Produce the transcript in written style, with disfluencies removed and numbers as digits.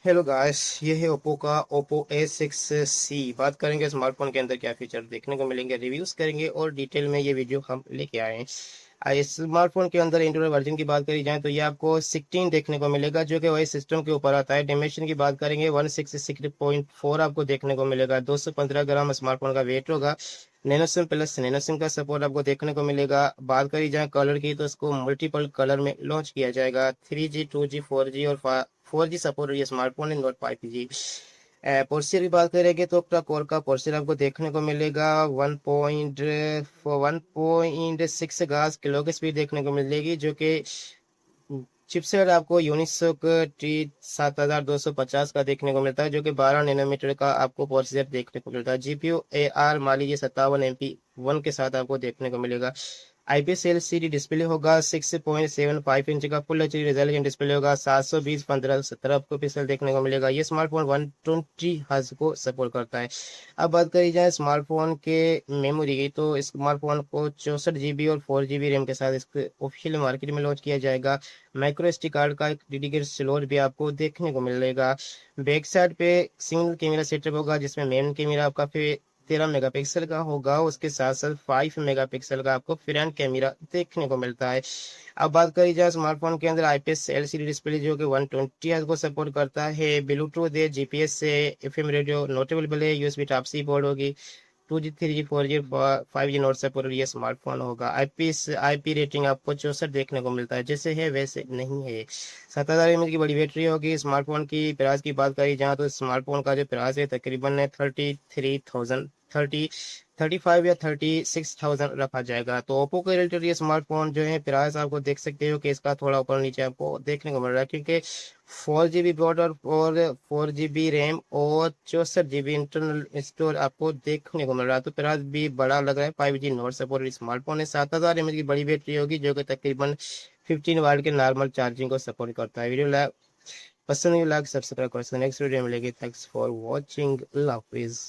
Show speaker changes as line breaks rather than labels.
Hello guys, ये है Oppo का ओप्पो A6C। बात करेंगे स्मार्टफोन के अंदर क्या फीचर देखने को मिलेंगे, रिव्यूज़ करेंगे और डिटेल में ये वीडियो हम लेके आए हैं। इस स्मार्टफोन के अंदर एंड्रॉइड वर्जन की बात करी जाए तो ये आपको 16 देखने को मिलेगा, जो कि वही सिस्टम के ऊपर आता है। डायमेंशन की बात करेंगे 166.4 आपको देखने को मिलेगा। 215 ग्राम स्मार्टफोन का वेट होगा। Nano SIM plus nano SIM का सपोर्ट आपको देखने को मिलेगा। बात करी जाए कलर की तो इसको मल्टीपल कलर में लॉन्च किया जाएगा। 3G 2G 4G और 4G सपोर्ट ये स्मार्टफोन है, नॉट 5G। पोर्सियर की बात करेंगे तो ऑक्टा कोर का पोर्सियर आपको देखने को मिलेगा। 1.6 गाज किलो की स्पीड देखने को मिलेगी, जो कि चिपसेट आपको यूनिसोक टी 7250 का देखने को मिलता है, जो कि 12 नैनोमीटर का आपको प्रोसेसर देखने को मिलता है। जीपीयू AR मान लीजिए 57 MP 1 के साथ आपको देखने को मिलेगा। आईपीएस एलसीडी डिस्प्ले होगा। 6.75 इंच का फुल एचडी रेजोल्यूशन डिस्प्ले होगा। 720x1570 आपको पिक्सल देखने को मिलेगा। ये स्मार्टफोन 120 हर्ट्ज को सपोर्ट करता है। अब बात करी जाए स्मार्टफोन के मेमोरी की तो इस स्मार्टफोन को 64 GB और 4 GB रैम के साथ इसको ऑफिशियल मार्केट में लॉन्च किया जाएगा। माइक्रो एसडी कार्ड का एक डेडिकेटेड स्लॉट भी आपको देखने को मिलेगा। बैक साइड पे सिंगल कैमरा सेटअप होगा, जिसमें मेन कैमरा आपका 13 मेगापिक्सल का होगा। उसके साथ साथ 5 मेगापिक्सल का आपको फ्रंट कैमरा देखने को मिलता है। अब बात करी जाए स्मार्टफोन के अंदर आईपीएस एलसीडी डिस्प्ले, जो कि 120 को सपोर्ट करता है। ब्लूटूथ है, जीपीएस से एफएम रेडियो नोटेबल है। यूएसबी टाइप सी पोर्ट होगी। 2G 3G 4G 5G note support ये स्मार्टफोन होगा। आईपी रेटिंग आपको 64 देखने को मिलता है, जैसे है वैसे नहीं है। 7000 mAh की बड़ी बैटरी होगी। स्मार्टफोन की प्राइस की बात करी जाए तो स्मार्टफोन का जो प्राइस है तकरीबन है 33,000 35 या 36,000 रखा जाएगा। तो ओप्पो के रिलेटेड ये स्मार्टफोन जो है प्राइस आपको देख सकते हो कि इसका थोड़ा ऊपर नीचे आपको देखने को मिल रहा है, क्योंकि 4 GB ब्रॉड और 4 GB रैम और 64 GB इंटरनल स्टोर आपको देखने को मिल रहा है। तो प्राइस भी बड़ा लग रहा है। 5G नॉट सपोर्ट स्मार्टफोन है। 7000 mAh की बड़ी बैटरी होगी, जो कि तकरीबन 15 वाट के नॉर्मल चार्जिंग को सपोर्ट करता है। वीडियो लाइक पसंद लाइक सब्सक्राइब कर सकते हैं। नेक्स्ट वीडियो में मिलेगी। Thanks for watching. अल्लाह हाफिज़।